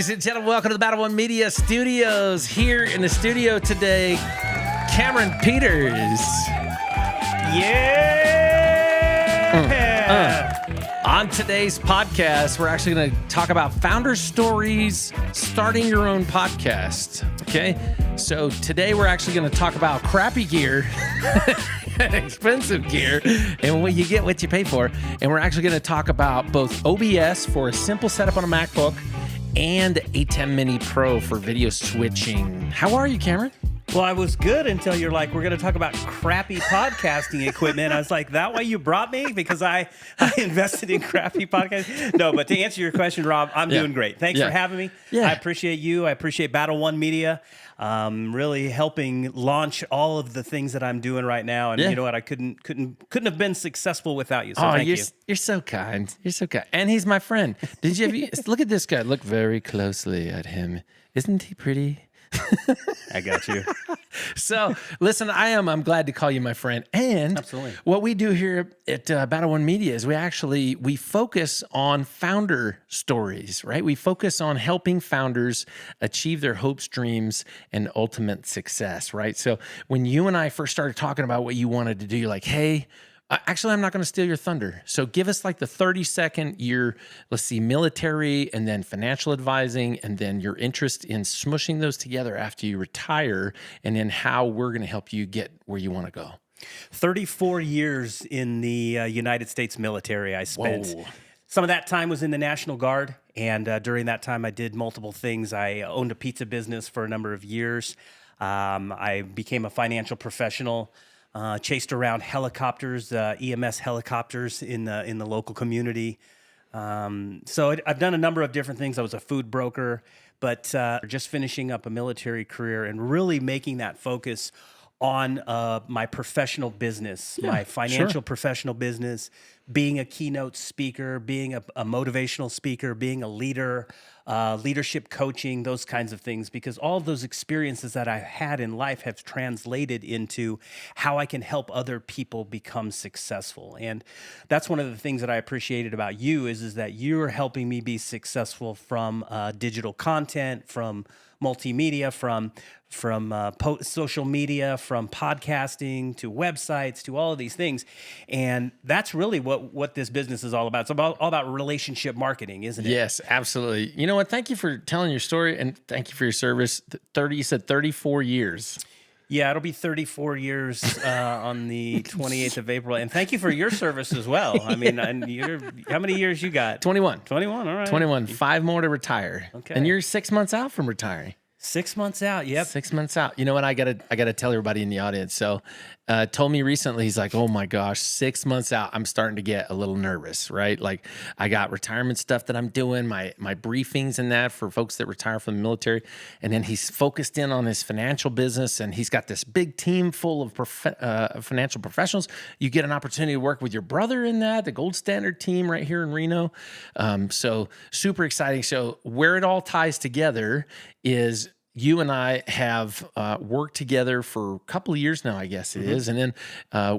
Ladies and gentlemen, welcome to the BattleOneMedia studios. Here in the studio today, Cameron Pieters. Yeah! On today's podcast, we're actually going to talk about founder stories, starting your own podcast. Okay, so today we're actually going to talk about crappy gear, expensive gear, and when you get what you pay for. And we're actually going to talk about both OBS for a simple setup on a MacBook and A10 Mini Pro for video switching. How are you, Cameron? Well, I was good until you're like, we're going to talk about crappy podcasting equipment. I was like, that why you brought me? Because I invested in crappy podcasting? No, but to answer your question, Rob, I'm doing great. Thanks for having me. Yeah. I appreciate you. I appreciate BattleOneMedia. Really helping launch all of the things that I'm doing right now. And you know what? I couldn't have been successful without you. So thank you. You're so kind. You're so kind. And he's my friend. Look at this guy. Look very closely at him. Isn't he pretty? I got you. So, listen, I'm glad to call you my friend. And Absolutely. What we do here at BattleOneMedia is we focus on founder stories, right? We focus on helping founders achieve their hopes, dreams, and ultimate success, right? So when you and I first started talking about what you wanted to do, you're like, hey, actually, I'm not going to steal your thunder. So give us like the 30-second year, let's see, military and then financial advising and then your interest in smushing those together after you retire and then how we're going to help you get where you want to go. 34 years in the United States military I spent. Whoa. Some of that time was in the National Guard, and during that time I did multiple things. I owned a pizza business for a number of years. I became a financial professional. Chased around helicopters, EMS helicopters in the local community. So I've done a number of different things. I was a food broker, but just finishing up a military career and really making that focus on my professional business, my financial professional business, being a keynote speaker, being a motivational speaker, being a leader, leadership coaching, those kinds of things, because all of those experiences that I had in life have translated into how I can help other people become successful. And that's one of the things that I appreciated about you is that you're helping me be successful from digital content, from multimedia, from social media, from podcasting to websites to all of these things. And that's really what this business is all about. It's all about relationship marketing, isn't it? Yes, absolutely. You know what? Thank you for telling your story and thank you for your service. You said 34 years. Yeah, it'll be 34 years on the 28th of April. And thank you for your service as well. I mean, how many years you got? 21. 21, all right. 21. 5 more to retire. Okay. And you're 6 months out from retiring. 6 months out, yep. 6 months out. You know what? I gotta tell everybody in the audience. So, told me recently, he's like, "Oh my gosh, 6 months out, I'm starting to get a little nervous, right? Like, I got retirement stuff that I'm doing, my briefings and that for folks that retire from the military, and then he's focused in on his financial business, and he's got this big team full of financial professionals. You get an opportunity to work with your brother in that, the Gold Standard team right here in Reno. So super exciting. So where it all ties together is you and I have worked together for a couple of years now, I guess it is. And then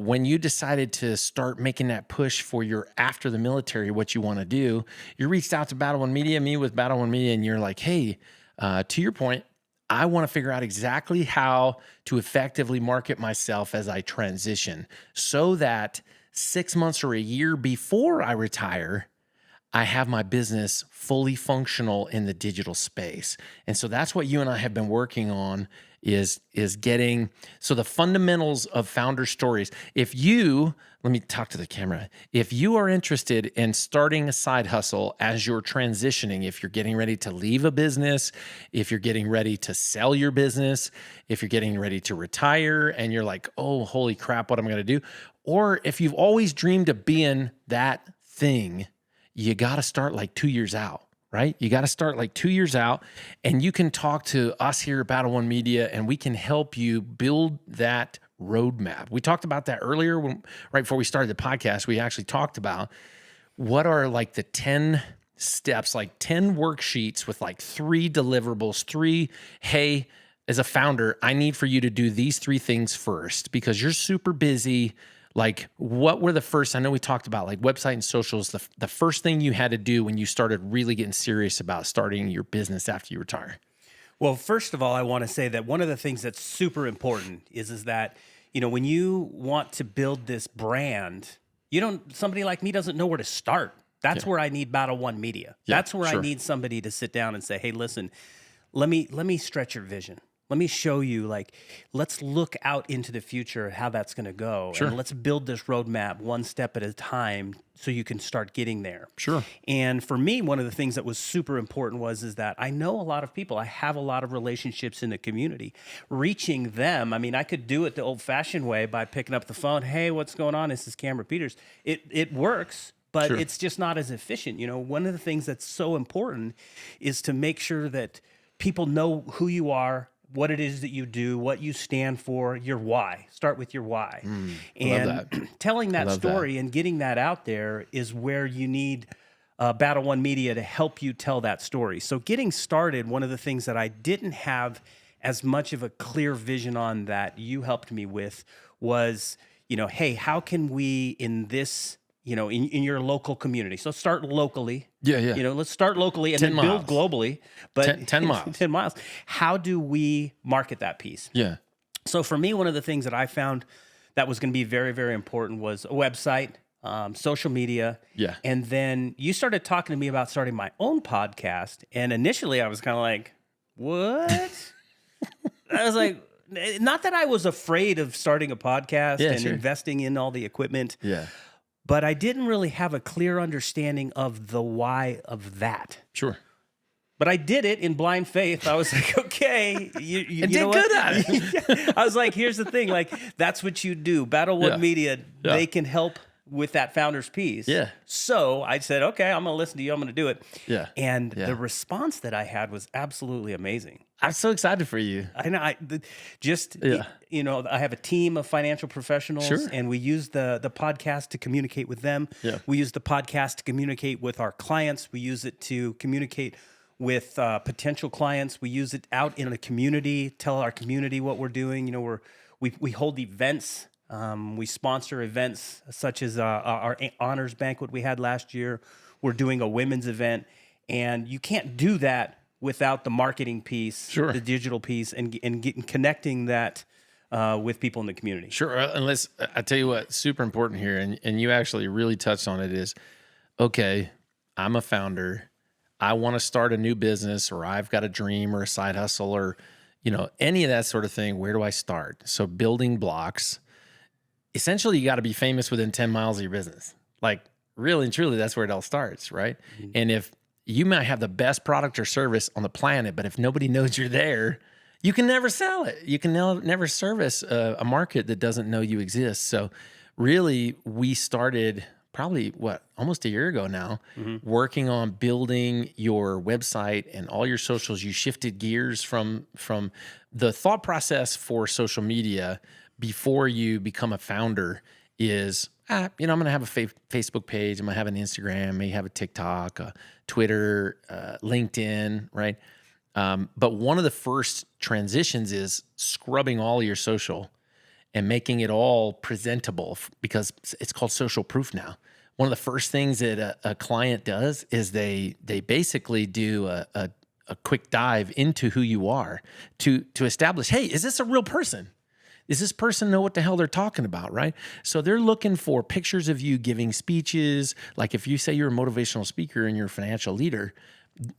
when you decided to start making that push for your after the military, what you want to do, you reached out to BattleOneMedia, me with BattleOneMedia, and you're like, hey, to your point, I want to figure out exactly how to effectively market myself as I transition so that 6 months or a year before I retire, I have my business fully functional in the digital space. And so that's what you and I have been working on is getting, so the fundamentals of founder stories. Let me talk to the camera. If you are interested in starting a side hustle as you're transitioning, if you're getting ready to leave a business, if you're getting ready to sell your business, if you're getting ready to retire and you're like, oh, holy crap, what am I going to do? Or if you've always dreamed of being that thing, you got to start like 2 years out, right? You got to start like 2 years out, and you can talk to us here at BattleOneMedia, and we can help you build that roadmap. We talked about that earlier right before we started the podcast. We actually talked about what are like the 10 steps, like 10 worksheets with like 3 deliverables, hey, as a founder, I need for you to do these 3 things first because you're super busy. Like, what were the first, I know we talked about like website and socials, the first thing you had to do when you started really getting serious about starting your business after you retire? Well, first of all, I want to say that one of the things that's super important is that, when you want to build this brand, somebody like me doesn't know where to start. That's where I need BattleOneMedia. That's where I need somebody to sit down and say, hey, listen, let me stretch your vision. Let me show you, like, let's look out into the future, how that's going to go. And let's build this roadmap one step at a time so you can start getting there. Sure. And for me, one of the things that was super important is that I know a lot of people. I have a lot of relationships in the community. Reaching them, I mean, I could do it the old-fashioned way by picking up the phone. Hey, what's going on? This is Cameron Pieters. It works, but it's just not as efficient. One of the things that's so important is to make sure that people know who you are, what it is that you do, what you stand for, your why. Start with your why. And telling that story and getting that out there is where you need BattleOneMedia to help you tell that story. So getting started, one of the things that I didn't have as much of a clear vision on that you helped me with was, hey, how can we in this, in your local community? So start locally. Yeah. Let's start locally and then build globally. But 10 miles. 10 miles. How do we market that piece? Yeah. So for me, one of the things that I found that was going to be very, very important was a website, social media. Yeah. And then you started talking to me about starting my own podcast. And initially I was kind of like, what? I was like, not that I was afraid of starting a podcast and investing in all the equipment. Yeah. But I didn't really have a clear understanding of the why of that. Sure. But I did it in blind faith. I was like, okay, you did know what? good at it. I was like, here's the thing. Like, that's what you do. BattleOneMedia, they can help with that founder's piece. Yeah. So I said, okay, I'm going to listen to you. I'm going to do it. Yeah. And the response that I had was absolutely amazing. I'm so excited for you. I know. I have a team of financial professionals, and we use the podcast to communicate with them. Yeah. We use the podcast to communicate with our clients. We use it to communicate with potential clients. We use it out in the community, tell our community what we're doing. We hold events. We sponsor events such as our honors banquet we had last year. We're doing a women's event, and you can't do that without the marketing piece, the digital piece, and connecting that with people in the community. Sure. Unless I tell you what, super important here, and you actually really touched on it is, okay, I'm a founder. I want to start a new business, or I've got a dream or a side hustle, or, any of that sort of thing. Where do I start? So building blocks. Essentially, you got to be famous within 10 miles of your business. Like, really and truly, that's where it all starts, right? Mm-hmm. And if you might have the best product or service on the planet, but if nobody knows you're there, you can never sell it. You can never service a market that doesn't know you exist. So really, we started probably, almost a year ago now, working on building your website and all your socials. You shifted gears from the thought process for social media before you become a founder is, I'm going to have a Facebook page. I'm going to have an Instagram, maybe have a TikTok, a Twitter, LinkedIn, right? But one of the first transitions is scrubbing all your social and making it all presentable, because it's called social proof now. One of the first things that a client does is they basically do a quick dive into who you are to establish, hey, is this a real person? Does this person know what the hell they're talking about, right? So they're looking for pictures of you giving speeches. Like if you say you're a motivational speaker and you're a financial leader,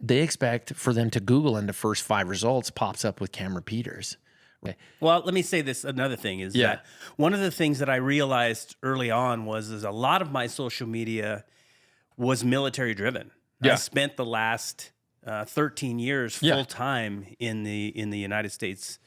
they expect for them to Google, and the first 5 results pops up with Cameron Pieters. Right? Well, let me say this. Another thing is that one of the things that I realized early on is a lot of my social media was military driven. Yeah. I spent the last 13 years full time in the United States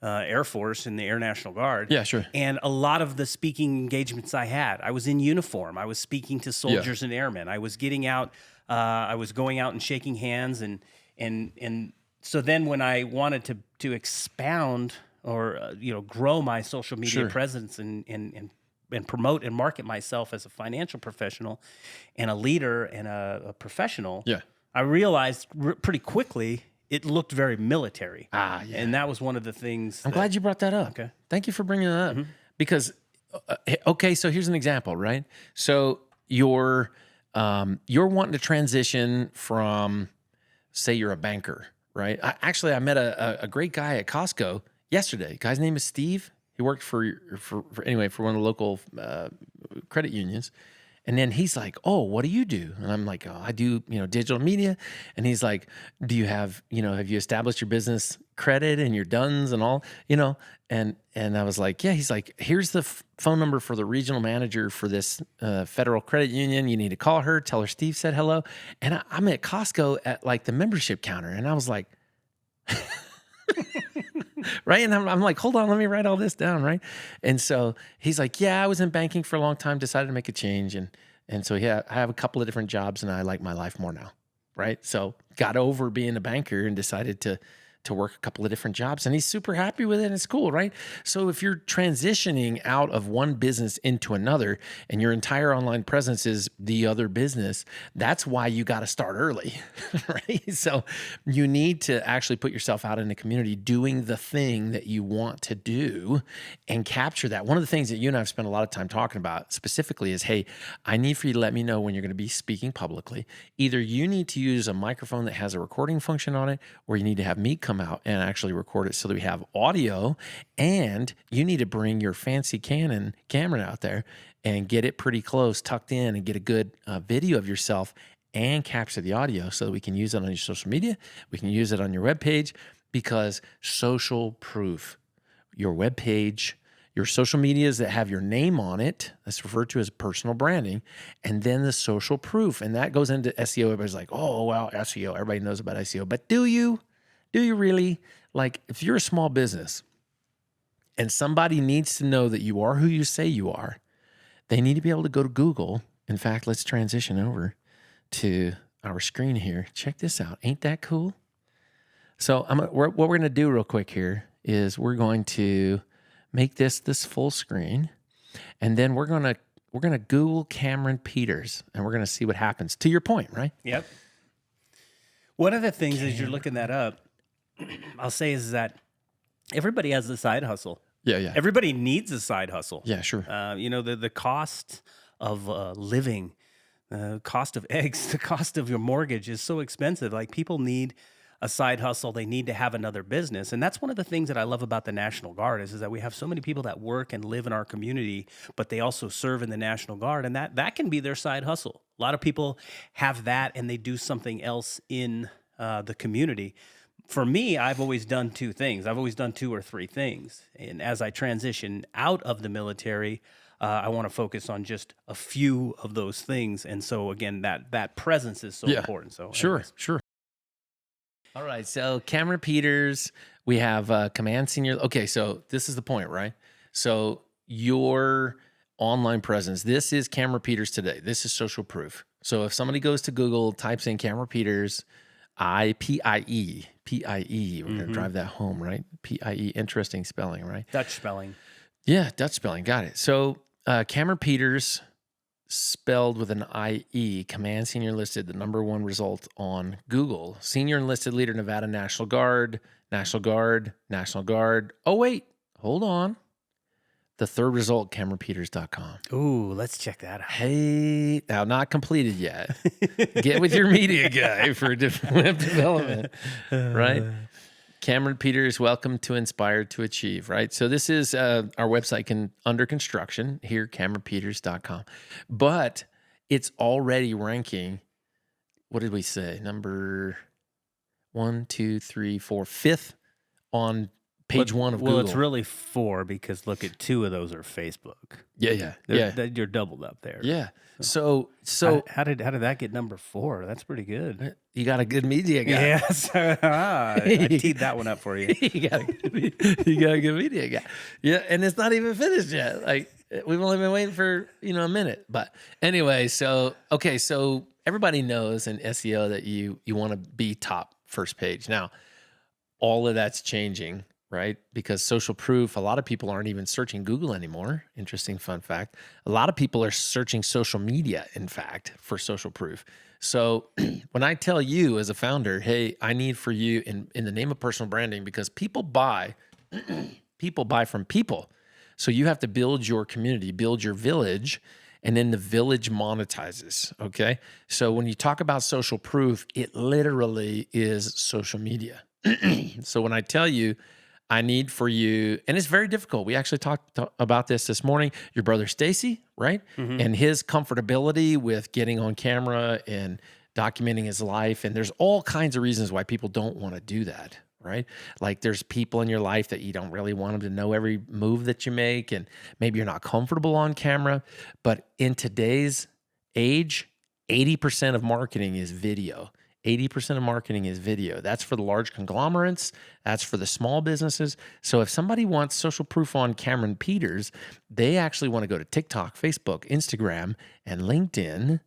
Air Force, in the Air National Guard. Yeah, sure. And a lot of the speaking engagements I had, I was in uniform. I was speaking to soldiers and airmen. I was getting out. I was going out and shaking hands, and so then when I wanted to expound or grow my social media presence and promote and market myself as a financial professional and a leader and a professional, I realized pretty quickly it looked very military. And that was one of the things. I'm glad you brought that up. Okay. Thank you for bringing that up. Because Okay, so here's an example, right? So you're wanting to transition from, say, you're a banker, right? I met a great guy at Costco yesterday. The guy's name is Steve. He worked for one of the local credit unions. And then he's like, "Oh, what do you do?" And I'm like, "Oh, I do, digital media." And he's like, "Do you have you established your business credit and your duns and all, And I was like, "Yeah." He's like, "Here's the phone number for the regional manager for this federal credit union. You need to call her. Tell her Steve said hello." And I'm at Costco at like the membership counter, and I was like, right. And I'm like, hold on, let me write all this down. Right. And so he's like, "Yeah, I was in banking for a long time, decided to make a change." And so, yeah, I have a couple of different jobs and I like my life more now. Right. So got over being a banker and decided to work a couple of different jobs, and he's super happy with it. And it's cool. Right. So if you're transitioning out of one business into another and your entire online presence is the other business, that's why you got to start early. Right. So you need to actually put yourself out in the community doing the thing that you want to do and capture that. One of the things that you and I have spent a lot of time talking about specifically is, hey, I need for you to let me know when you're going to be speaking publicly. Either you need to use a microphone that has a recording function on it, or you need to have me come out and actually record it so that we have audio, and you need to bring your fancy Canon camera out there and get it pretty close, tucked in, and get a good video of yourself and capture the audio so that we can use it on your social media. We can use it on your webpage, because social proof, your webpage, your social medias that have your name on it, that's referred to as personal branding, and then the social proof. And that goes into SEO. Everybody's like, "Oh, well, SEO, everybody knows about SEO." But do you? Do you really? Like, if you're a small business and somebody needs to know that you are who you say you are, they need to be able to go to Google. In fact, let's transition over to our screen here. Check this out. Ain't that cool? So what we're going to do real quick here is we're going to make this full screen, and then we're going to Google Cameron Pieters, and we're going to see what happens. To your point, right? Yep. One of the things as you're looking that up, I'll say is that everybody has a side hustle. Yeah. Everybody needs a side hustle. Yeah, sure. The cost of living, the cost of eggs, the cost of your mortgage is so expensive. Like, people need a side hustle. They need to have another business. And that's one of the things that I love about the National Guard is that we have so many people that work and live in our community, but they also serve in the National Guard. And that can be their side hustle. A lot of people have that and they do something else in the community. For me, I've always done two things. I've always done two or three things. And as I transition out of the military, I want to focus on just a few of those things. And so, again, that presence is so important. So, Sure. All right, so Cameron Pieters, we have Command Senior. Okay, so this is the point, right? So your online presence, this is Cameron Pieters today. This is social proof. So if somebody goes to Google, types in Cameron Pieters, P-I-E, we're going to drive that home, right? P-I-E, interesting spelling, right? Dutch spelling. Yeah, Dutch spelling, got it. So Cameron Pieters, spelled with an I-E, Command Senior Enlisted, the number one result on Google. Senior Enlisted Leader, Nevada National Guard. Oh, wait, hold on. The third result, CameronPieters.com. Ooh, let's check that out. Hey, now not completed yet. Get with your media guy for web development, right? Cameron Pieters, welcome to Inspire to Achieve, right? So this is our website under construction here, CameronPieters.com. But it's already ranking, what did we say? Number 1, 2, 3, 4, 5th on page one of Google. Well, it's really 4 because look at 2 of those are Facebook. Yeah. You're doubled up there. Yeah. So how did that get number 4? That's pretty good. You got a good media guy. Yes, I teed that one up for you. you got a good media guy. Yeah, and it's not even finished yet. Like, we've only been waiting for a minute. But anyway, so everybody knows in SEO that you want to be top first page. Now, all of that's changing, right? Because social proof, a lot of people aren't even searching Google anymore. Interesting fun fact. A lot of people are searching social media, in fact, for social proof. So when I tell you as a founder, hey, I need for you in the name of personal branding, because people buy from people. So you have to build your community, build your village, and then the village monetizes, okay? So when you talk about social proof, it literally is social media. So when I tell you, I need for you, and it's very difficult. We actually talked about this morning. Your brother Stacy, right? Mhm. And his comfortability with getting on camera and documenting his life. And there's all kinds of reasons why people don't want to do that, right? Like there's people in your life that you don't really want them to know every move that you make, and maybe you're not comfortable on camera. But in today's age, 80% of marketing is video. 80% of marketing is video. That's for the large conglomerates. That's for the small businesses. So if somebody wants social proof on Cameron Pieters, they actually want to go to TikTok, Facebook, Instagram, and LinkedIn,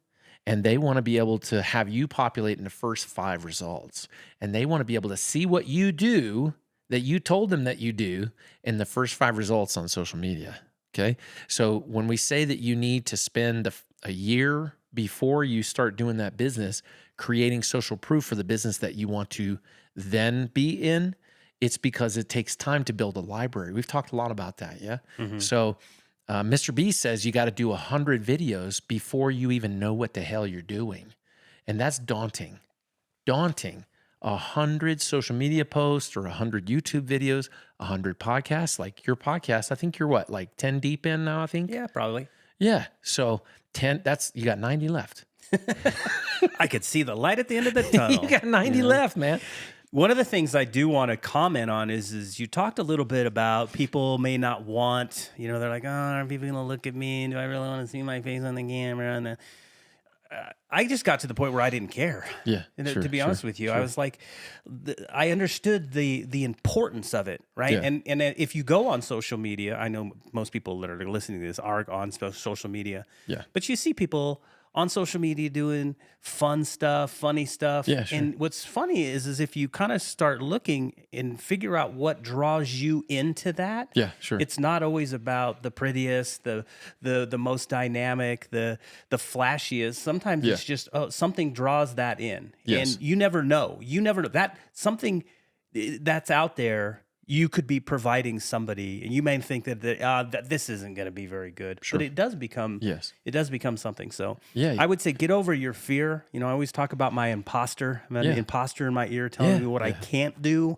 and they want to be able to have you populate in the first 5 results. And they want to be able to see what you do that you told them that you do in the first 5 results on social media. Okay. So when we say that you need to spend a year before you start doing that business, creating social proof for the business that you want to then be in, it's because it takes time to build a library. We've talked a lot about that, yeah? Mhm. So Mr. B says you got to do 100 videos before you even know what the hell you're doing. And that's daunting. 100 social media posts or 100 YouTube videos, 100 podcasts, like your podcast. I think you're what, like 10 deep in now, I think? Yeah, probably. Yeah. So 10, you got 90 left. I could see the light at the end of the tunnel. You got 90 know? left, man. One of the things I do want to comment on is you talked a little bit about people may not want, they're like, oh, are people going to look at me? Do I really want to see my face on the camera? And I just got to the point where I didn't care. Yeah, To be honest with you, I was like, I understood the importance of it, right? Yeah. And if you go on social media, I know most people that are listening to this are on social media. Yeah. But you see people on social media doing fun stuff, funny stuff. Yeah, sure. And what's funny is if you kind of start looking and figure out what draws you into that. Yeah, sure. It's not always about the prettiest, the most dynamic, the flashiest. Sometimes Yeah. it's just something draws that in. Yes. And you never know. You never know. That something that's out there, you could be providing somebody, and you may think that this isn't going to be very good, Sure. but it does become something. So Yeah. I would say get over your fear. I always talk about my imposter. I'm Yeah. an imposter in my ear telling me what I can't do.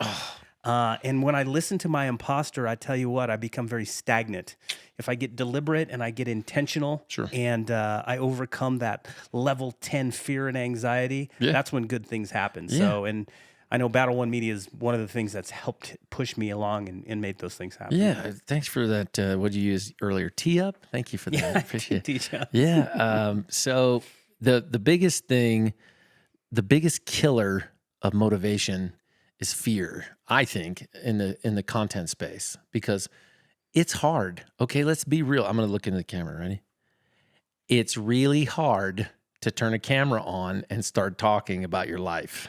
And when I listen to my imposter, I tell you what, I become very stagnant. If I get deliberate and I get intentional, Sure. and I overcome that level 10 fear and anxiety, that's when good things happen. Yeah. So, and I know BattleOneMedia is one of the things that's helped push me along and made those things happen. Yeah. Thanks for that. What'd you use earlier? Tee up. Thank you for that. Yeah, Appreciate it. teacher. Yeah. So the biggest thing, the biggest killer of motivation is fear, I think, in the content space, because it's hard. Okay, let's be real. I'm going to look into the camera. Ready? It's really hard to turn a camera on and start talking about your life.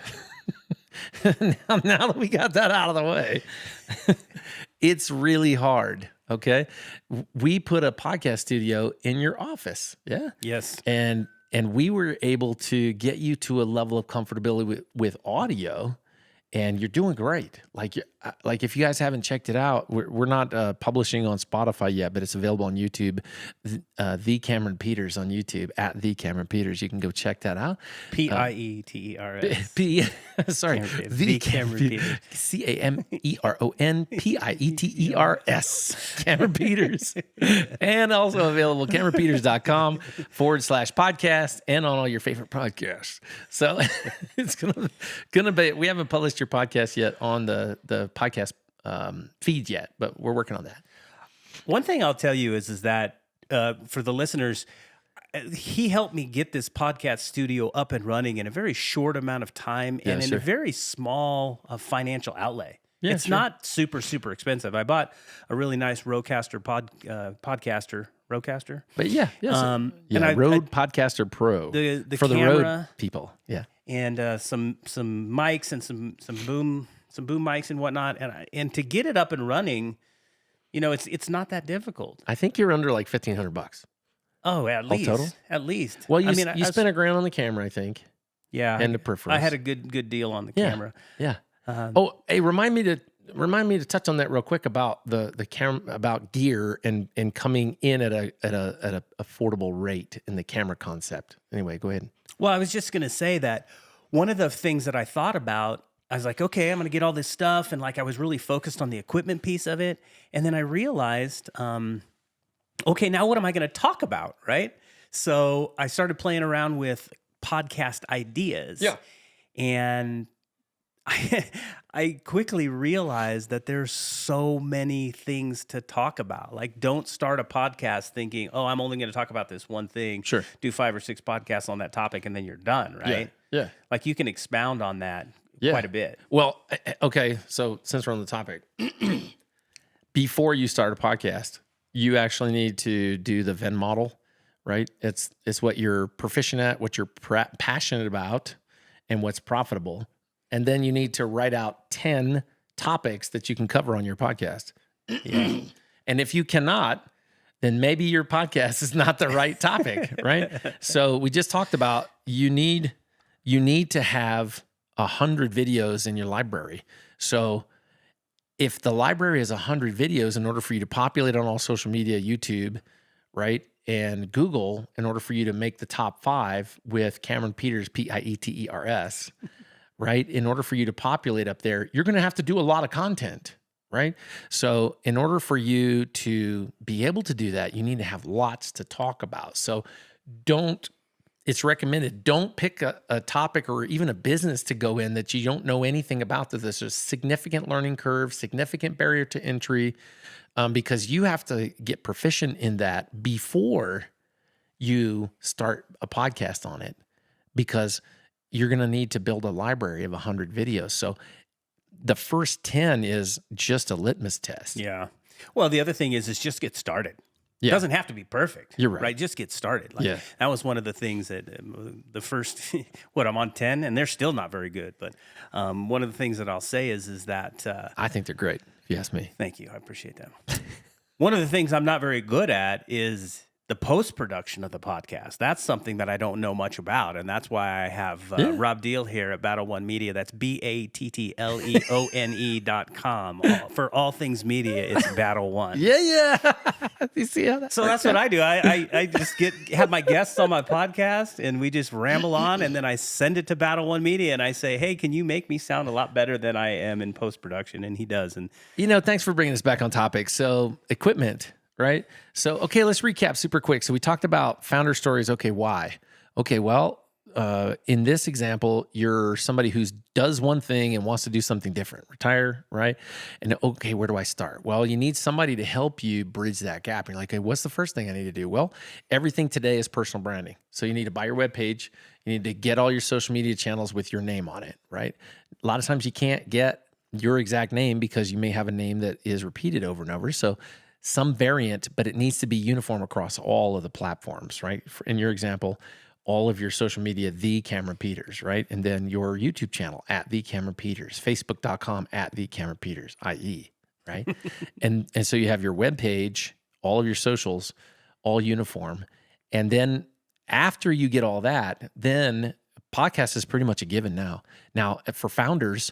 now that we got that out of the way, it's really hard. Okay, we put a podcast studio in your office. Yeah. Yes. And we were able to get you to a level of comfortability with audio, and you're doing great. Like if you guys haven't checked it out, we're not publishing on Spotify yet, but it's available on YouTube. The Cameron Pieters on YouTube, at The Cameron Pieters. You can go check that out. Pieters. Sorry, The Cameron Pieters. CameronPieters. Cameron Pieters. And also available CameronPieters.com/podcast and on all your favorite podcasts. So it's gonna be, we haven't published your podcast yet on the podcast feed yet, but we're working on that. One thing I'll tell you is that for the listeners, he helped me get this podcast studio up and running in a very short amount of time and in a very small financial outlay. Yeah, it's not super, super expensive. I bought a really nice Rodecaster Rodecaster. But yeah, and Rode Podcaster Pro the for camera, the road people. Yeah, and some mics and some boom mics and whatnot, and to get it up and running, it's not that difficult. I think you're under like $1,500. Oh, at least. Total? At least. Well, you spent $1,000 on the camera, I think. Yeah. And the peripherals. I had a good deal on the camera. Yeah. Hey, remind me remind me to touch on that real quick about about gear and coming in at a affordable rate in the camera concept. Anyway, go ahead. Well, I was just going to say that one of the things that I thought about, I was like, okay, I'm going to get all this stuff. And like, I was really focused on the equipment piece of it. And then I realized, okay, now what am I going to talk about? Right. So I started playing around with podcast ideas. Yeah. And I quickly realized that there's so many things to talk about. Like, don't start a podcast thinking, oh, I'm only going to talk about this one thing. Sure. Do 5 or 6 podcasts on that topic and then you're done, right? Yeah. Like, you can expound on that quite a bit. Well, okay. So since we're on the topic, before you start a podcast, you actually need to do the Venn model, right? It's what you're proficient at, what you're passionate about, and what's profitable. And then you need to write out 10 topics that you can cover on your podcast. Yeah. And if you cannot, then maybe your podcast is not the right topic, right? So we just talked about you need to have 100 videos in your library. So if the library has 100 videos, in order for you to populate on all social media, YouTube, right, and Google, in order for you to make the top 5 with Cameron Pieters, Pieters, right? In order for you to populate up there, you're going to have to do a lot of content, right? So in order for you to be able to do that, you need to have lots to talk about. So it's recommended, don't pick a topic or even a business to go in that you don't know anything about, that there's a significant learning curve, significant barrier to entry, because you have to get proficient in that before you start a podcast on it, because you're going to need to build a library of 100 videos. So the first 10 is just a litmus test. Yeah. Well, the other thing is just get started. It Yeah. doesn't have to be perfect. You're right. Just get started. Like, Yeah. That was one of the things that the first, I'm on 10 and they're still not very good. But one of the things that I'll say is that. I think they're great, if you ask me. Thank you. I appreciate that. One of the things I'm not very good at is the post-production of the podcast. That's something that I don't know much about. And that's why I have Rob Diehl here at BattleOneMedia. That's BattleOne.com. For all things media, it's Battle One. Yeah. You see how that So that's what I do. I just have my guests on my podcast and we just ramble on, and then I send it to BattleOneMedia and I say, hey, can you make me sound a lot better than I am in post-production? And he does. And thanks for bringing us back on topic. So equipment, right? So, okay, let's recap super quick. So we talked about founder stories. Okay, why? Okay, well, in this example, you're somebody who does one thing and wants to do something different, retire, right? And okay, where do I start? Well, you need somebody to help you bridge that gap. And you're like, hey, what's the first thing I need to do? Well, everything today is personal branding. So you need to buy your webpage. You need to get all your social media channels with your name on it, right? A lot of times you can't get your exact name because you may have a name that is repeated over and over. So some variant, but it needs to be uniform across all of the platforms, right? In your example, all of your social media, The Cameron Pieters, right? And then your YouTube channel at The Cameron Pieters, Facebook.com at The Cameron Pieters, IE, right? and so you have your webpage, all of your socials, all uniform. And then after you get all that, then podcast is pretty much a given now. Now, for founders,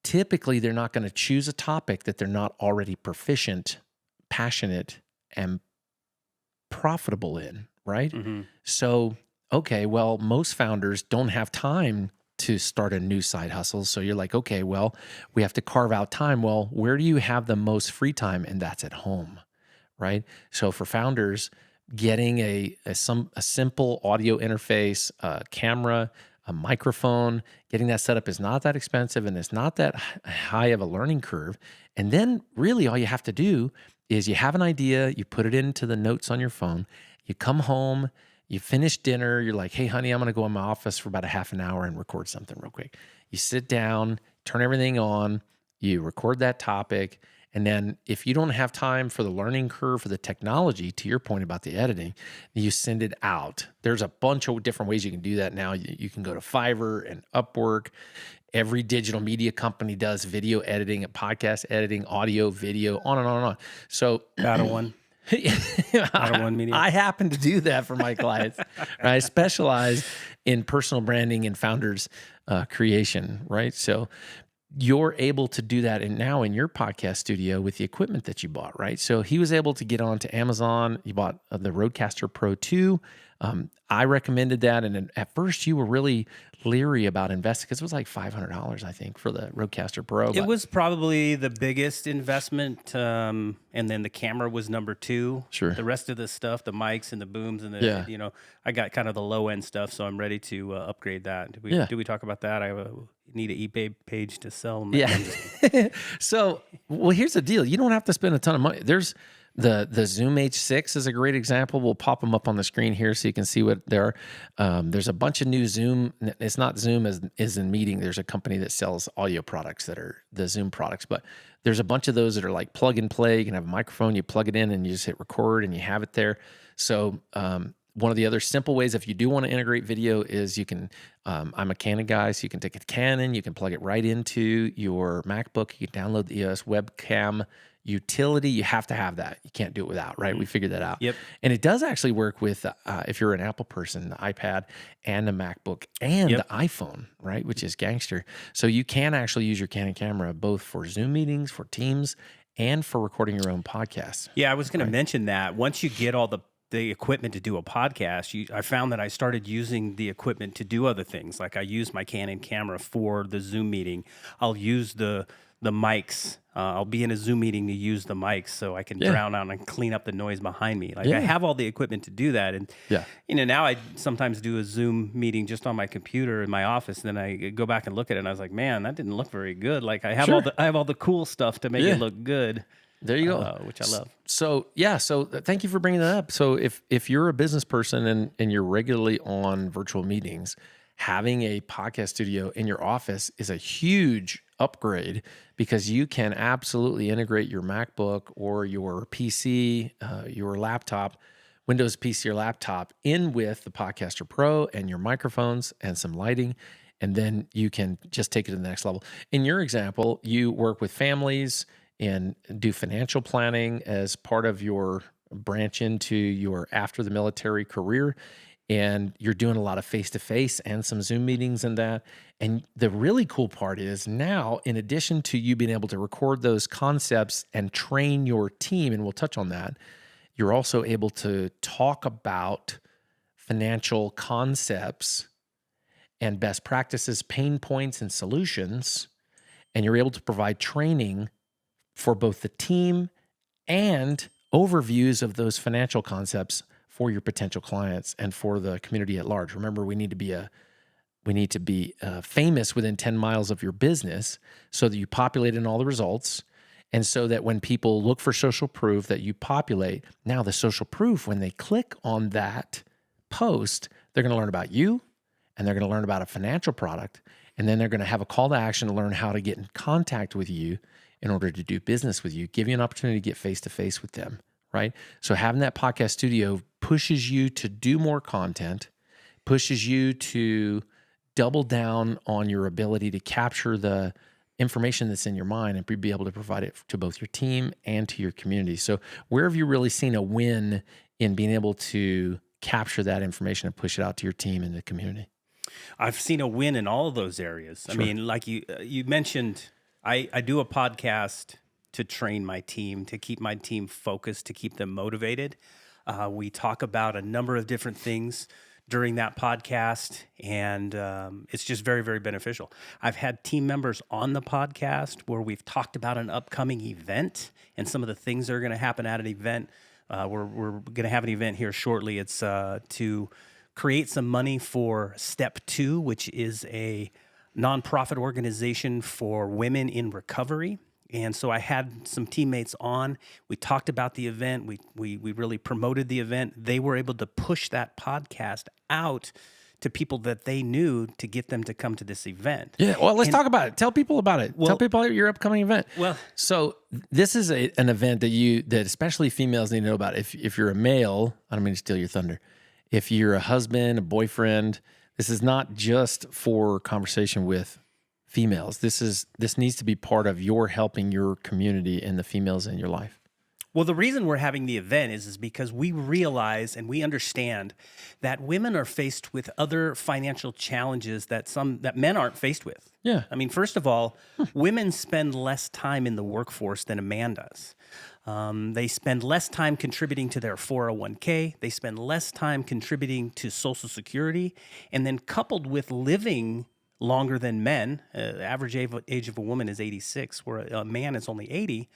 typically they're not going to choose a topic that they're not already proficient, passionate, and profitable in, right? mm-hmm. So, okay, well, most founders don't have time to start a new side hustle. So you're like, okay, well, we have to carve out time. Well, where do you have the most free time? And that's at home, right? So for founders, getting a simple audio interface, a camera, a microphone, getting that set up is not that expensive and it's not that high of a learning curve. And then really all you have to do is you have an idea, you put it into the notes on your phone, you come home, you finish dinner, you're like, hey, honey, I'm going to go in my office for about a half an hour and record something real quick. You sit down, turn everything on, you record that topic. And then if you don't have time for the learning curve for the technology, to your point about the editing, you send it out. There's a bunch of different ways you can do that now. You can go to Fiverr and Upwork. Every digital media company does video editing, podcast editing, audio, video, on and on and on. So Battle One. BattleOneMedia. I happen to do that for my clients. Right? I specialize in personal branding and founders creation, right? So you're able to do that now in your podcast studio with the equipment that you bought, right? So he was able to get onto Amazon. You bought the Rodecaster Pro 2. I recommended that. And at first you were really leery about investing because it was like $500, I think, for the Rodecaster Pro. It was probably the biggest investment. And then the camera was number 2. Sure. The rest of the stuff, the mics and the booms and the, Yeah. I got kind of the low end stuff. So I'm ready to upgrade that. Did we talk about that? I need an eBay page to sell. Yeah. So, well, here's the deal. You don't have to spend a ton of money. There's the Zoom H6 is a great example. We'll pop them up on the screen here so you can see what there are. There's a bunch of new Zoom. It's not Zoom as is in meeting. There's a company that sells audio products that are the Zoom products, but there's a bunch of those that are like plug and play. You can have a microphone, you plug it in and you just hit record and you have it there. So, one of the other simple ways, if you do want to integrate video, is you can, I'm a Canon guy, so you can take a Canon, you can plug it right into your MacBook, you can download the EOS webcam utility. You have to have that. You can't do it without, right? We figured that out. Yep. And it does actually work with, if you're an Apple person, the iPad and the MacBook and the iPhone, right? Which is gangster. So you can actually use your Canon camera both for Zoom meetings, for Teams, and for recording your own podcasts. Yeah, I was going to mention that. Once you get all the equipment to do a podcast, I found that I started using the equipment to do other things. Like I use my Canon camera for the Zoom meeting. I'll use the mics. I'll be in a Zoom meeting to use the mics so I can drown out and clean up the noise behind me. Like I have all the equipment to do that. And now I sometimes do a Zoom meeting just on my computer in my office. And then I go back and look at it and I was like, man, that didn't look very good. Like I have all the cool stuff to make it look good. There you go. Which I love. So thank you for bringing that up. So if you're a business person and you're regularly on virtual meetings, having a podcast studio in your office is a huge upgrade because you can absolutely integrate your MacBook or your PC, your laptop, Windows PC or laptop in with the Podcaster Pro and your microphones and some lighting. And then you can just take it to the next level. In your example, you work with families and do financial planning as part of your branch into your after the military career. And you're doing a lot of face-to-face and some Zoom meetings and that. And the really cool part is now, in addition to you being able to record those concepts and train your team, and we'll touch on that, you're also able to talk about financial concepts and best practices, pain points, and solutions. And you're able to provide training for both the team and overviews of those financial concepts for your potential clients and for the community at large. Remember, we need to be famous within 10 miles of your business so that you populate in all the results. And so that when people look for social proof that you populate, now the social proof, when they click on that post, they're going to learn about you and they're going to learn about a financial product. And then they're going to have a call to action to learn how to get in contact with you in order to do business with you, give you an opportunity to get face-to-face with them, right? So having that podcast studio pushes you to do more content, pushes you to double down on your ability to capture the information that's in your mind and be able to provide it to both your team and to your community. So where have you really seen a win in being able to capture that information and push it out to your team and the community? I've seen a win in all of those areas. Sure. I mean, like you mentioned, I do a podcast to train my team, to keep my team focused, to keep them motivated. We talk about a number of different things during that podcast, and it's just very, very beneficial. I've had team members on the podcast where we've talked about an upcoming event and some of the things that are going to happen at an event. We're going to have an event here shortly. It's to create some money for Step 2, which is a nonprofit organization for women in recovery. And so I had some teammates on. We talked about the event. We really promoted the event. They were able to push that podcast out to people that they knew to get them to come to this event. Yeah, well, let's talk about it. Tell people about it. Tell people about your upcoming event. Well, so this is an event that especially females need to know about. If you're a male, I don't mean to steal your thunder. If you're a husband, a boyfriend, this is not just for conversation with females. This needs to be part of your helping your community and the females in your life. Well, the reason we're having the event is because we realize and we understand that women are faced with other financial challenges that men aren't faced with. Yeah. I mean, first of all, women spend less time in the workforce than a man does. They spend less time contributing to their 401k. They spend less time contributing to Social Security. And then coupled with living longer than men, the average age of a woman is 86, where a man is only 80.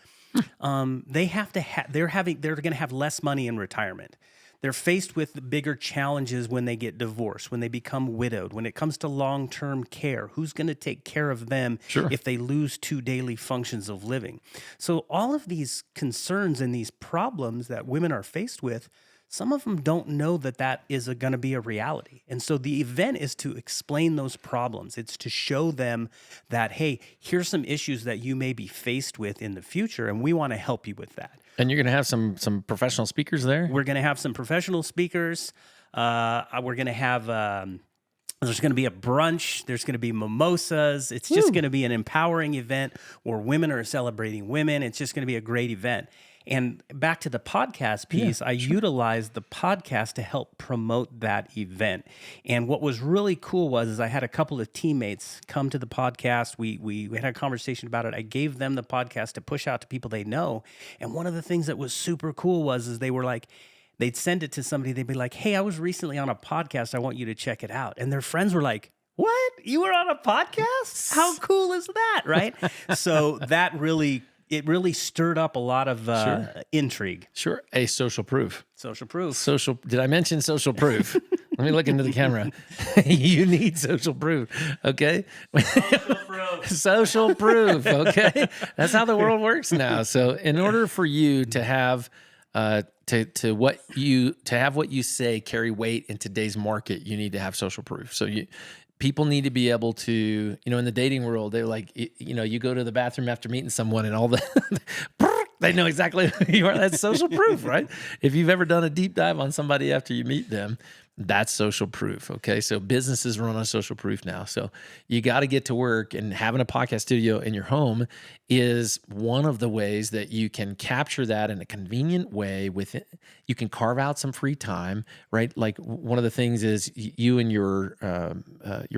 They're going to have less money in retirement. They're faced with bigger challenges when they get divorced, when they become widowed, when it comes to long-term care. Who's going to take care of them if they lose 2 daily functions of living? So all of these concerns and these problems that women are faced with, some of them don't know that is going to be a reality. And so the event is to explain those problems. It's to show them that, hey, here's some issues that you may be faced with in the future, and we want to help you with that. And you're going to have some professional speakers there? We're going to have some professional speakers. We're going to have, there's going to be a brunch. There's going to be mimosas. It's just going to be an empowering event where women are celebrating women. It's just going to be a great event. And back to the podcast piece, I utilized the podcast to help promote that event. And what was really cool is I had a couple of teammates come to the podcast. We had a conversation about it. I gave them the podcast to push out to people they know. And one of the things that was super cool was they were like, they'd send it to somebody. They'd be like, hey, I was recently on a podcast. I want you to check it out. And their friends were like, what? You were on a podcast? How cool is that? Right? So that really stirred up a lot of intrigue. Sure. A social proof. Social proof. Did I mention social proof? Let me look into the camera. You need social proof. Okay. Social proof. Okay. That's how the world works now. So in order for you to have what you say carry weight in today's market, you need to have social proof. So people need to be able to, in the dating world, they're like, you go to the bathroom after meeting someone and all the, they know exactly who you are. That's social proof, right? If you've ever done a deep dive on somebody after you meet them, that's social proof. Okay. So businesses run on social proof now. So you got to get to work, and having a podcast studio in your home is one of the ways that you can capture that in a convenient way. You can carve out some free time, right? Like one of the things is you and your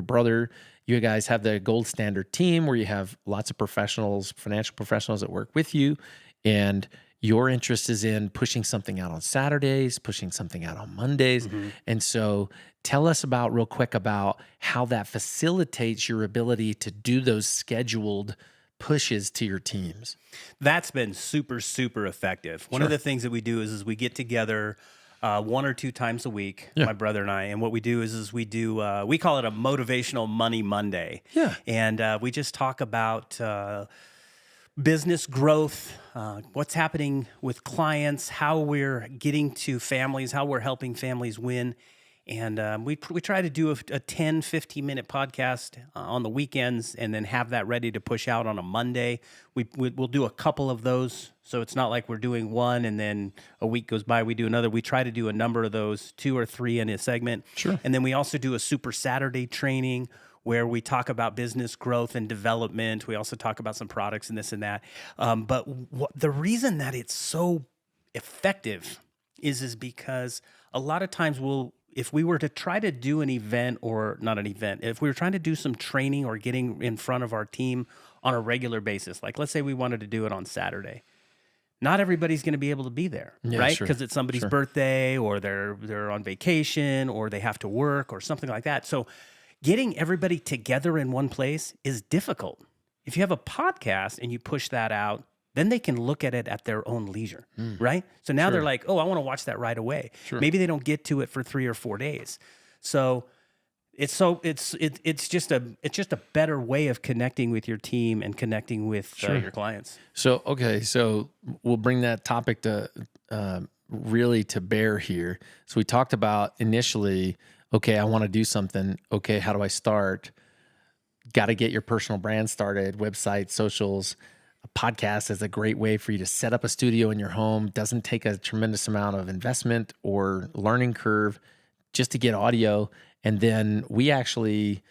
brother, you guys have the gold standard team where you have lots of professionals, financial professionals that work with you, and your interest is in pushing something out on Saturdays, pushing something out on Mondays. Mm-hmm. And so tell us real quick about how that facilitates your ability to do those scheduled pushes to your teams. That's been super, super effective. One of the things that we do is we get together 1 or 2 times a week, my brother and I. And what we do is we call it a Motivational Money Monday. Yeah. And we just talk about business growth, what's happening with clients, how we're getting to families, how we're helping families win. And we try to do a 10, 15-minute podcast on the weekends and then have that ready to push out on a Monday. We'll do a couple of those, so it's not like we're doing one and then a week goes by, we do another. We try to do a number of those, 2 or 3 in a segment. Sure. And then we also do a Super Saturday training where we talk about business growth and development. We also talk about some products and this and that. But the reason that it's so effective is because a lot of times if we were to try to do an event, or not an event, if we were trying to do some training or getting in front of our team on a regular basis, like let's say we wanted to do it on Saturday, not everybody's going to be able to be there, right? Because it's somebody's birthday, or they're on vacation, or they have to work or something like that. So getting everybody together in one place is difficult. If you have a podcast and you push that out, then they can look at it at their own leisure, right? So now they're like, oh, I want to watch that right away. Sure. Maybe they don't get to it for 3 or 4 days. So it's just a better way of connecting with your team and connecting with your clients. So we'll bring that topic to really to bear here. So we talked about initially, okay, I want to do something. Okay, how do I start? Got to get your personal brand started, website, socials. A podcast is a great way for you to set up a studio in your home. Doesn't take a tremendous amount of investment or learning curve just to get audio. And then you actually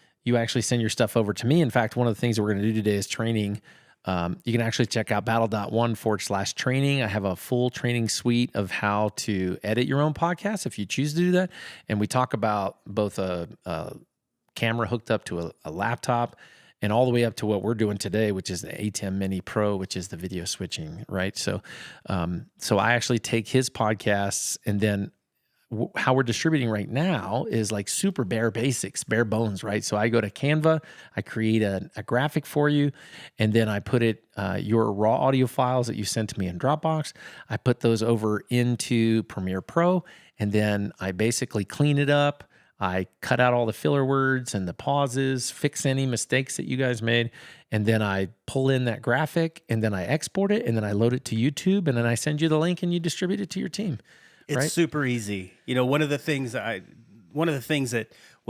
send your stuff over to me. In fact, one of the things that we're going to do today is training You can actually check out battle.one/training. I have a full training suite of how to edit your own podcast if you choose to do that. And we talk about both a camera hooked up to a laptop and all the way up to what we're doing today, which is the A10 Mini Pro, which is the video switching, right? So I actually take his podcasts, and then how we're distributing right now is like super bare basics, bare bones, right? So I go to Canva, I create a graphic for you, and then I put it, your raw audio files that you sent to me in Dropbox, I put those over into Premiere Pro, and then I basically clean it up. I cut out all the filler words and the pauses, fix any mistakes that you guys made, and then I pull in that graphic, and then I export it, and then I load it to YouTube, and then I send you the link, and you distribute it to your team. It's right? super easy. You know, one of the things that when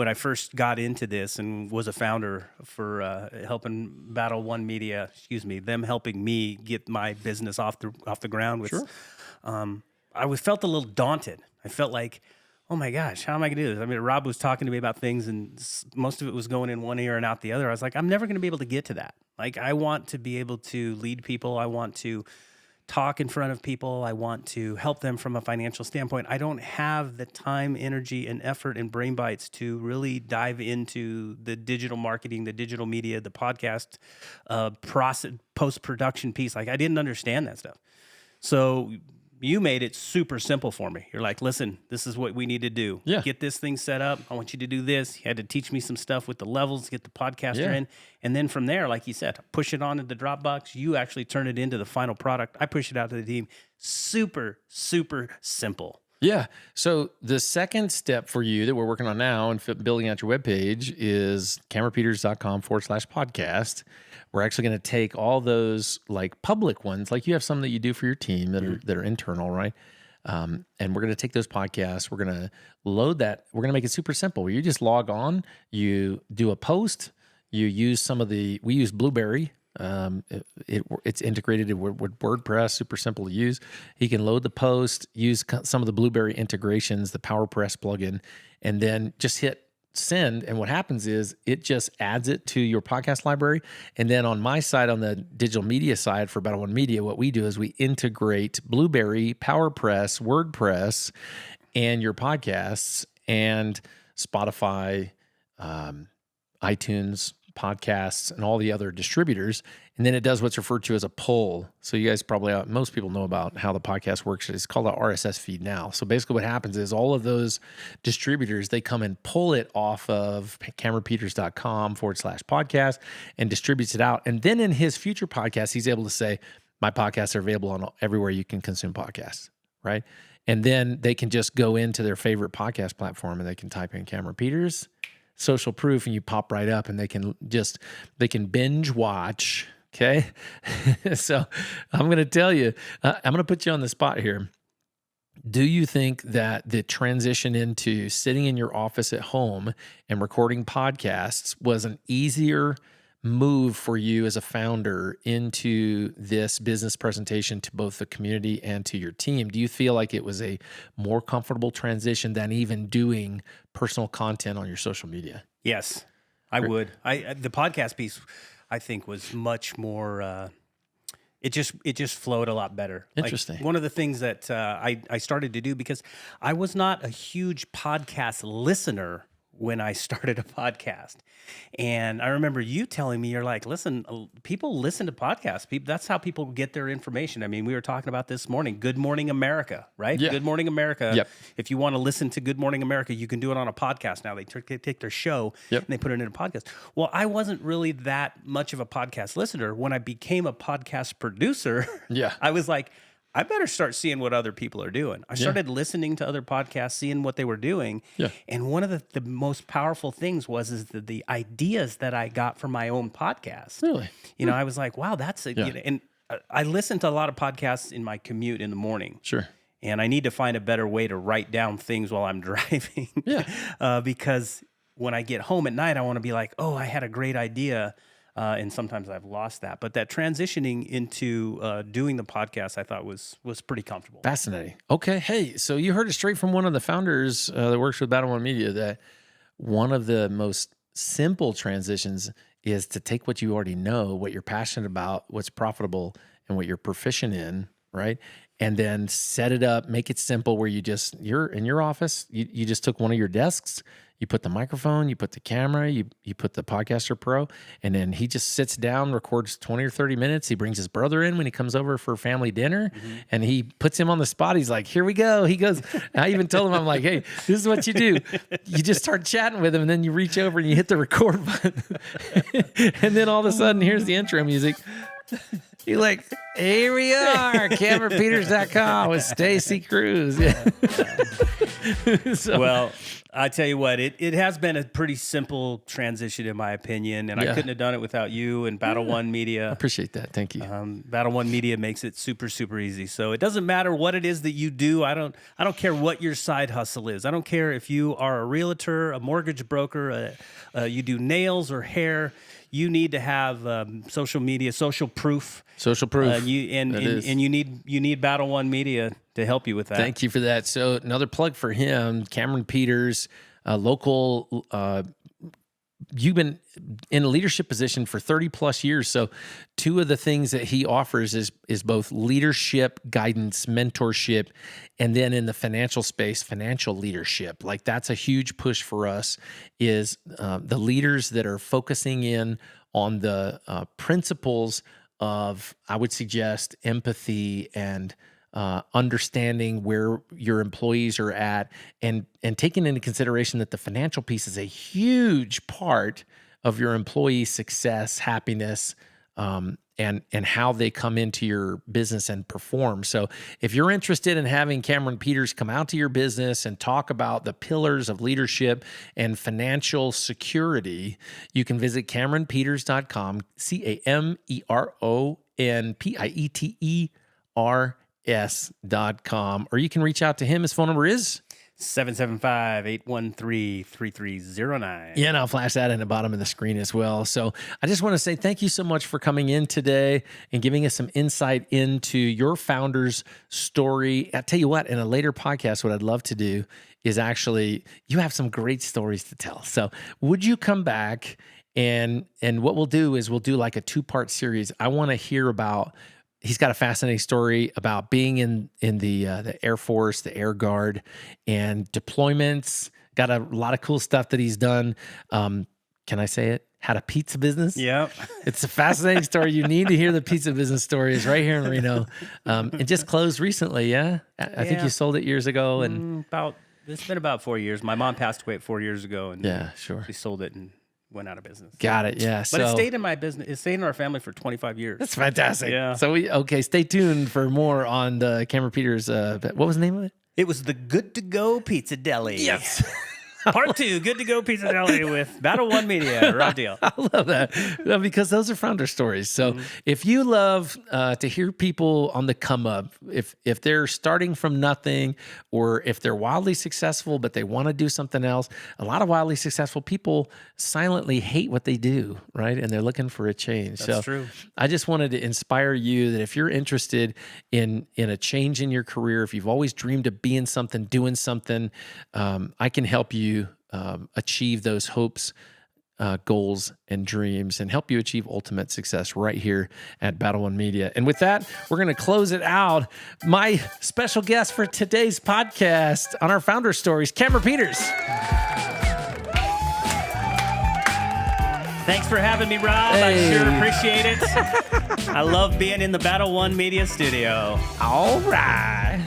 I first got into this and was a founder for helping BattleOneMedia, them helping me get my business off the ground, was, I felt a little daunted. I felt like, oh my gosh, how am I going to do this? I mean, Rob was talking to me about things, and most of it was going in one ear and out the other. I was like, I'm never going to be able to get to that. Like, I want to be able to lead people. I want to talk in front of people. I want to help them from a financial standpoint. I don't have the time, energy, and effort and brain bites to really dive into the digital marketing, the digital media, the podcast process, post-production piece. Like, I didn't understand that stuff. So you made it super simple for me. You're like, listen, this is what we need to do. Yeah. Get this thing set up. I want you to do this. You had to teach me some stuff with the levels, get the podcaster in. And then from there, like you said, push it onto the Dropbox. You actually turn it into the final product. I push it out to the team. Super, super simple. Yeah. So the second step for you that we're working on now and building out your webpage is cameronpeters.com/podcast. We're actually going to take all those like public ones, like you have some that you do for your team that are internal, right? And we're going to take those podcasts. We're going to load that. We're going to make it super simple. You just log on, you do a post, you use we use Blueberry. It's integrated with WordPress, super simple to use. He can load the post, use some of the Blueberry integrations, the PowerPress plugin, and then just hit send. And what happens is it just adds it to your podcast library. And then on my side, on the digital media side for BattleOneMedia, what we do is we integrate Blueberry, PowerPress, WordPress, and your podcasts and Spotify, iTunes, podcasts, and all the other distributors. And then it does what's referred to as a pull. So you guys probably, most people know about how the podcast works. It's called an RSS feed now. So basically what happens is all of those distributors, they come and pull it off of cameronpeters.com/podcast and distributes it out. And then in his future podcast, he's able to say, my podcasts are available on everywhere you can consume podcasts, right? And then they can just go into their favorite podcast platform and they can type in Cameron Peters, social proof, and you pop right up, and they can binge watch. Okay. So I'm going to tell you, I'm going to put you on the spot here. Do you think that the transition into sitting in your office at home and recording podcasts was an easier move for you as a founder into this business presentation to both the community and to your team? Do you feel like it was a more comfortable transition than even doing personal content on your social media? Yes, I would. The podcast piece, I think, was much more. It just flowed a lot better. Interesting. Like, one of the things that I started to do, because I was not a huge podcast listener when I started a podcast. And I remember you telling me, you're like, listen, people listen to podcasts. That's how people get their information. I mean, we were talking about this morning, Good Morning America, right? Yeah. Good Morning America. Yep. If you want to listen to Good Morning America, you can do it on a podcast now. They take their show and they put it in a podcast. Well, I wasn't really that much of a podcast listener. When I became a podcast producer, I was like, I better start seeing what other people are doing. I started listening to other podcasts, seeing what they were doing. Yeah. And one of the most powerful things was the ideas that I got from my own podcast. Really? You know, I was like, wow, that's it. You know, and I listen to a lot of podcasts in my commute in the morning. Sure. And I need to find a better way to write down things while I'm driving. Because when I get home at night, I want to be like, oh, I had a great idea. And sometimes I've lost that. But that transitioning into doing the podcast, I thought was pretty comfortable. Fascinating. Okay. Hey, so you heard it straight from one of the founders that works with BattleOneMedia that one of the most simple transitions is to take what you already know, what you're passionate about, what's profitable, and what you're proficient in, right? And then set it up, make it simple where you're in your office, you just took one of your desks, you put the microphone, you put the camera, you put the Podcaster Pro, and then he just sits down, records 20 or 30 minutes. He brings his brother in when he comes over for family dinner, and he puts him on the spot. He's like, here we go. He goes, I even told him, I'm like, hey, this is what you do. You just start chatting with him, and then you reach over and you hit the record button. And then all of a sudden, here's the intro music. You're like, here we are, CameronPieters.com with Stacy Cruz. So, Well, I tell you what, it has been a pretty simple transition in my opinion, and I couldn't have done it without you and BattleOneMedia. I appreciate that. Thank you. BattleOneMedia makes it super, super easy. So it doesn't matter what it is that you do. I don't care what your side hustle is. I don't care if you are a realtor, a mortgage broker, you do nails or hair. You need to have social media, social proof. Social proof. You need BattleOneMedia to help you with that. Thank you for that. So another plug for him, Cameron Pieters, local. You've been in a leadership position for 30 plus years. So two of the things that he offers is both leadership, guidance, mentorship, and then in the financial space, financial leadership. Like that's a huge push for us is the leaders that are focusing in on the principles of, I would suggest, empathy and understanding where your employees are at and taking into consideration that the financial piece is a huge part of your employee success, happiness, and how they come into your business and perform. So if you're interested in having Cameron Pieters come out to your business and talk about the pillars of leadership and financial security, you can visit CameronPieters.com, CameronPieters.com, or you can reach out to him. His phone number is 775-813-3309. Yeah, and I'll flash that in the bottom of the screen as well. So I just want to say thank you so much for coming in today and giving us some insight into your founder's story. I tell you what, in a later podcast, what I'd love to do is actually, you have some great stories to tell. So would you come back and what we'll do is we'll do like a 2-part series. I want to hear about, he's got a fascinating story about being in the Air Force, the Air Guard, and deployments. Got a lot of cool stuff that he's done. Can I say it? Had a pizza business. Yep. It's a fascinating story. You need to hear the pizza business stories right here in Reno. It just closed recently, yeah? I think you sold it years ago. And it's been about 4 years. My mom passed away 4 years ago, and yeah, sure. she sold it and went out of business. Got it, yeah. But it stayed in my business. It stayed in our family for 25 years. That's fantastic. Yeah. So stay tuned for more on the Cameron Pieters. What was the name of it? It was the Good to Go Pizza Deli. Yes. Part 2, Good to Go Pizza Deli with BattleOneMedia, Rob Diehl. I love that because those are founder stories. So if you love to hear people on the come up, if they're starting from nothing or if they're wildly successful, but they want to do something else, a lot of wildly successful people silently hate what they do, right? And they're looking for a change. That's true. I just wanted to inspire you that if you're interested in a change in your career, if you've always dreamed of being something, doing something, I can help you achieve those hopes, goals, and dreams, and help you achieve ultimate success right here at BattleOneMedia. And with that, we're going to close it out. My special guest for today's podcast on our founder stories, Cameron Pieters. Thanks for having me, Rob. Hey. I sure appreciate it. I love being in the BattleOneMedia studio. All right.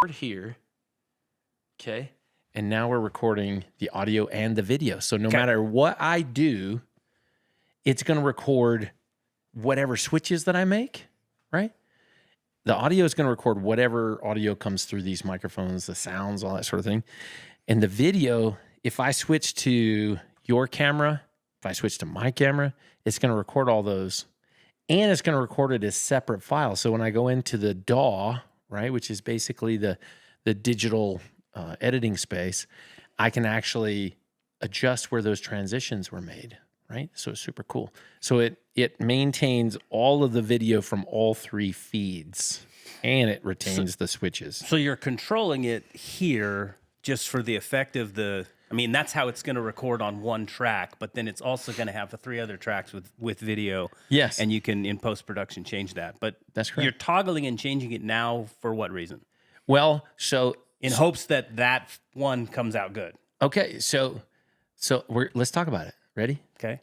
Here, okay, and now we're recording the audio and the video. So no matter what I do, it's going to record whatever switches that I make, right? The audio is going to record whatever audio comes through these microphones, the sounds, all that sort of thing. And the video, if I switch to your camera, if I switch to my camera, it's going to record all those, and it's going to record it as separate files. So when I go into the DAW, right, which is basically the digital editing space, I can actually adjust where those transitions were made, right? So it's super cool. So it maintains all of the video from all 3 feeds, and it retains the switches. So you're controlling it here just for the effect of that's how it's going to record on one track, but then it's also going to have the 3 other tracks with video. Yes. And you can, in post-production, change that. But That's correct. You're toggling and changing it now for what reason? Well, so In hopes that one comes out good. okay, so let's talk about it. Ready? Okay.